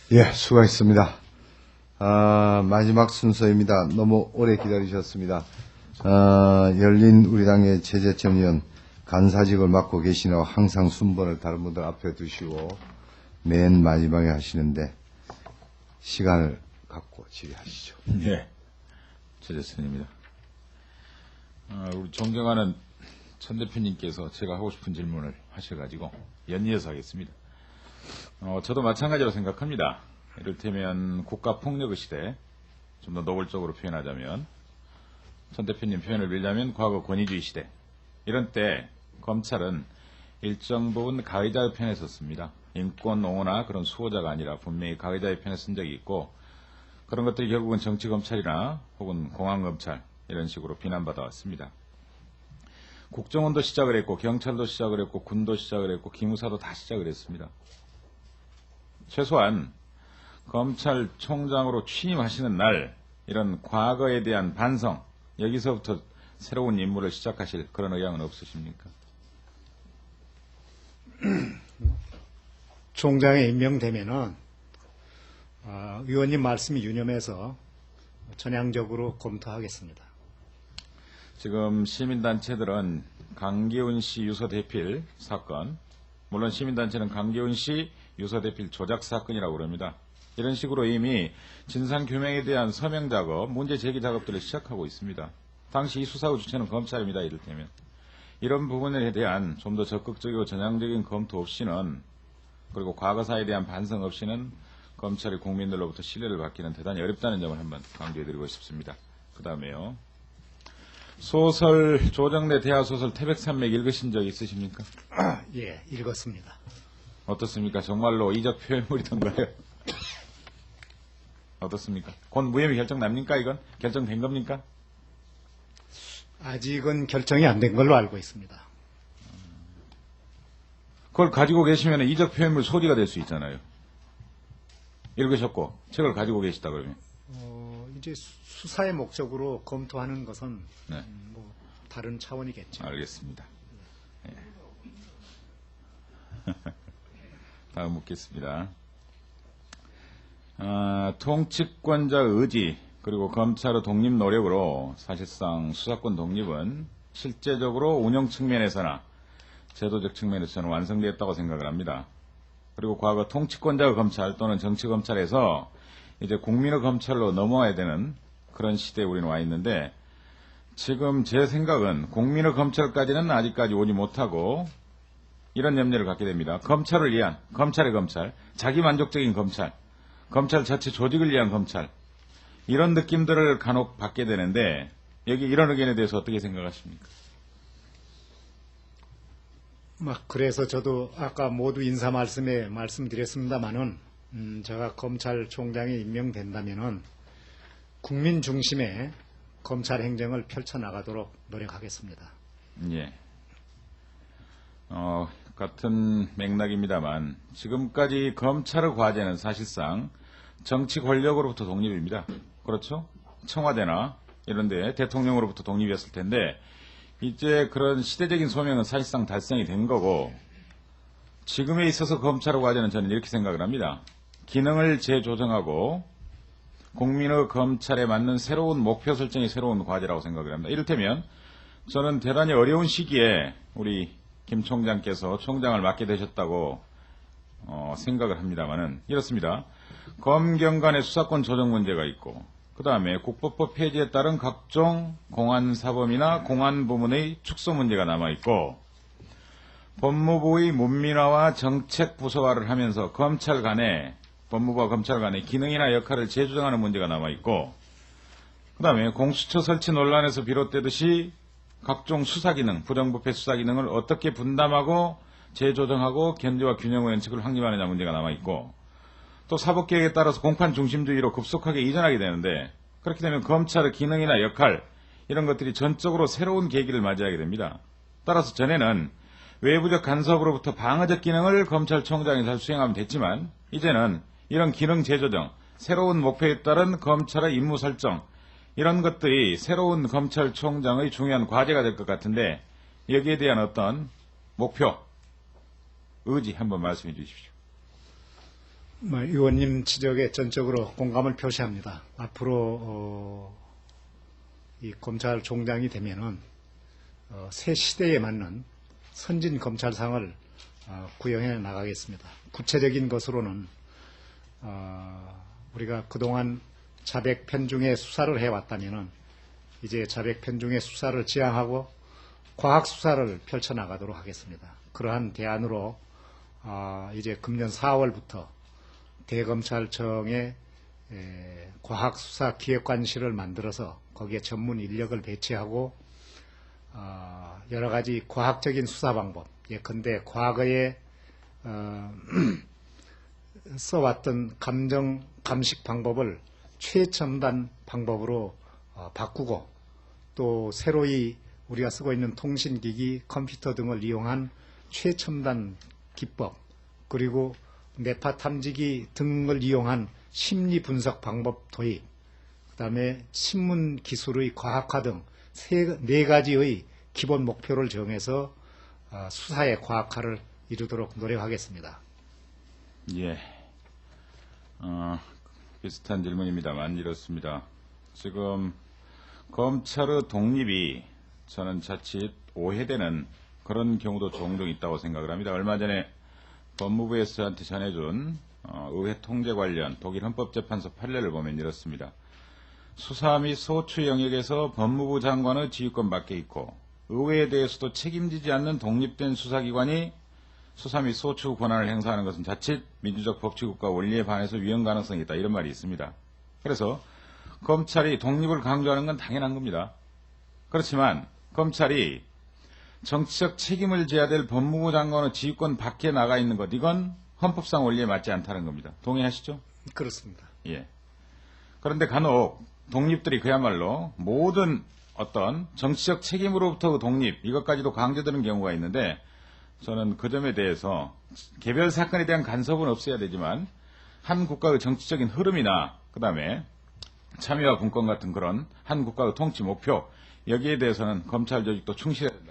예, 수고하셨습니다. 마지막 순서입니다. 너무 오래 기다리셨습니다. 열린 우리당의 최재천 간사직을 맡고 계시는 항상 순번을 다른 분들 앞에 두시고 맨 마지막에 하시는데 시간을 갖고 질의하시죠. 네, 최재천입니다. 우리 존경하는 천 대표님께서 제가 하고 싶은 질문을 하셔가지고 연이어서 하겠습니다. 저도 마찬가지로 생각합니다. 이를테면 국가폭력의 시대, 좀 더 노골적으로 표현하자면, 천 대표님 표현을 빌자면 과거 권위주의 시대, 이런 때 검찰은 일정 부분 가해자의 편에 섰습니다. 인권 옹호나 그런 수호자가 아니라 분명히 가해자의 편에 선 적이 있고, 그런 것들이 결국은 정치검찰이나 혹은 공안검찰 이런 식으로 비난받아 왔습니다. 국정원도 시작을 했고, 경찰도 시작을 했고, 군도 시작을 했고, 기무사도 다 시작을 했습니다. 최소한 검찰총장으로 취임하시는 날 이런 과거에 대한 반성, 여기서부터 새로운 임무를 시작하실 그런 의향은 없으십니까? 총장에 임명되면은 의원님 말씀이 유념해서 전향적으로 검토하겠습니다. 지금 시민단체들은 강기훈 씨 유서 대필 사건, 물론 시민단체는 강기훈 씨 유서 대필 조작 사건이라고 그럽니다. 이런 식으로 이미 진상규명에 대한 서명 작업, 문제 제기 작업들을 시작하고 있습니다. 당시 이 수사의 주체는 검찰입니다. 이를테면 이런 부분에 대한 좀 더 적극적이고 전향적인 검토 없이는, 그리고 과거사에 대한 반성 없이는 검찰이 국민들로부터 신뢰를 받기는 대단히 어렵다는 점을 한번 강조해드리고 싶습니다. 그 다음에요. 소설, 조정래 대하소설 태백산맥 읽으신 적 있으십니까? 예, 읽었습니다. 어떻습니까? 정말로 이적 표현물이던가요? 어떻습니까? 곧 무혐의 결정 납니까? 이건 결정된 겁니까? 아직은 결정이 안 된 걸로 알고 있습니다. 그걸 가지고 계시면 이적 표현물 소지가 될 수 있잖아요. 읽으셨고 책을 가지고 계시다 그러면. 이제 수사의 목적으로 검토하는 것은 네. 다른 차원이겠죠. 알겠습니다. 네. 다음 묻겠습니다. 통치권자 의지 그리고 검찰의 독립 노력으로 사실상 수사권 독립은 실제적으로 운영 측면에서나 제도적 측면에서는 완성되었다고 생각을 합니다. 그리고 과거 통치권자의 검찰 또는 정치검찰에서 이제 국민의 검찰로 넘어와야 되는 그런 시대에 우리는 와 있는데, 지금 제 생각은 국민의 검찰까지는 아직까지 오지 못하고 이런 염려를 갖게 됩니다. 검찰을 위한, 검찰의 검찰, 자기 만족적인 검찰, 검찰 자체 조직을 위한 검찰, 이런 느낌들을 간혹 받게 되는데, 여기 이런 의견에 대해서 어떻게 생각하십니까? 그래서 저도 아까 모두 인사 말씀에 말씀드렸습니다마는 제가 검찰총장에 임명된다면은 국민 중심의 검찰 행정을 펼쳐나가도록 노력하겠습니다. 예. 같은 맥락입니다만 지금까지 검찰의 과제는 사실상 정치 권력으로부터 독립입니다. 그렇죠? 청와대나 이런 데 대통령으로부터 독립이었을 텐데 이제 그런 시대적인 소명은 사실상 달성이 된 거고, 지금에 있어서 검찰의 과제는 저는 이렇게 생각을 합니다. 기능을 재조정하고 국민의 검찰에 맞는 새로운 목표 설정이 새로운 과제라고 생각을 합니다. 이를테면 저는 대단히 어려운 시기에 우리 김 총장께서 총장을 맡게 되셨다고 생각을 합니다만은 이렇습니다. 검경 간의 수사권 조정 문제가 있고, 그 다음에 국법법 폐지에 따른 각종 공안사범이나 공안부문의 축소 문제가 남아있고, 법무부의 문민화와 정책부서화를 하면서 검찰 간에, 법무부와 검찰 간의 기능이나 역할을 재조정하는 문제가 남아있고, 그 다음에 공수처 설치 논란에서 비롯되듯이 각종 수사기능, 부정부패 수사기능을 어떻게 분담하고 재조정하고 견제와 균형의 원칙을 확립하느냐 문제가 남아있고, 또 사법개혁에 따라서 공판 중심주의로 급속하게 이전하게 되는데, 그렇게 되면 검찰의 기능이나 역할 이런 것들이 전적으로 새로운 계기를 맞이하게 됩니다. 따라서 전에는 외부적 간섭으로부터 방어적 기능을 검찰총장이 잘 수행하면 됐지만, 이제는 이런 기능 재조정, 새로운 목표에 따른 검찰의 임무 설정, 이런 것들이 새로운 검찰총장의 중요한 과제가 될 것 같은데, 여기에 대한 어떤 목표, 의지 한번 말씀해 주십시오. 의원님 지적에 전적으로 공감을 표시합니다. 앞으로 이 검찰총장이 되면은 새 시대에 맞는 선진 검찰상을 구형해 나가겠습니다. 구체적인 것으로는 우리가 그동안 자백 편중의 수사를 해왔다면은 이제 자백 편중의 수사를 지향하고 과학 수사를 펼쳐나가도록 하겠습니다. 그러한 대안으로 이제 금년 4월부터 대검찰청에 과학수사기획관실을 만들어서 거기에 전문 인력을 배치하고 여러 가지 과학적인 수사 방법, 예컨대 과거에 써왔던 감정 감식 방법을 최첨단 방법으로 바꾸고 또 새로이 우리가 쓰고 있는 통신기기, 컴퓨터 등을 이용한 최첨단 기법, 그리고 뇌파 탐지기 등을 이용한 심리 분석 방법 도입, 그 다음에 신문 기술의 과학화 등 네 가지의 기본 목표를 정해서 수사의 과학화를 이루도록 노력하겠습니다. 예. 비슷한 질문입니다만 이렇습니다. 지금 검찰의 독립이 저는 자칫 오해되는 그런 경우도 종종 있다고 생각을 합니다. 얼마 전에 법무부에서 저한테 전해준 의회 통제 관련 독일 헌법재판소 판례를 보면 이렇습니다. 수사 및 소추 영역에서 법무부 장관의 지휘권 밖에 있고 의회에 대해서도 책임지지 않는 독립된 수사기관이 수사 및 소추 권한을 행사하는 것은 자칫 민주적 법치국가 원리에 반해서 위헌 가능성이 있다. 이런 말이 있습니다. 그래서 검찰이 독립을 강조하는 건 당연한 겁니다. 그렇지만 검찰이 정치적 책임을 져야 될 법무부 장관의 지휘권 밖에 나가 있는 것, 이건 헌법상 원리에 맞지 않다는 겁니다. 동의하시죠? 그렇습니다. 예. 그런데 간혹 독립들이 그야말로 모든 어떤 정치적 책임으로부터 독립, 이것까지도 강조되는 경우가 있는데 저는 그 점에 대해서 개별 사건에 대한 간섭은 없어야 되지만 한 국가의 정치적인 흐름이나 그 다음에 참여와 분권 같은 그런 한 국가의 통치 목표, 여기에 대해서는 검찰 조직도 충실해야 된다.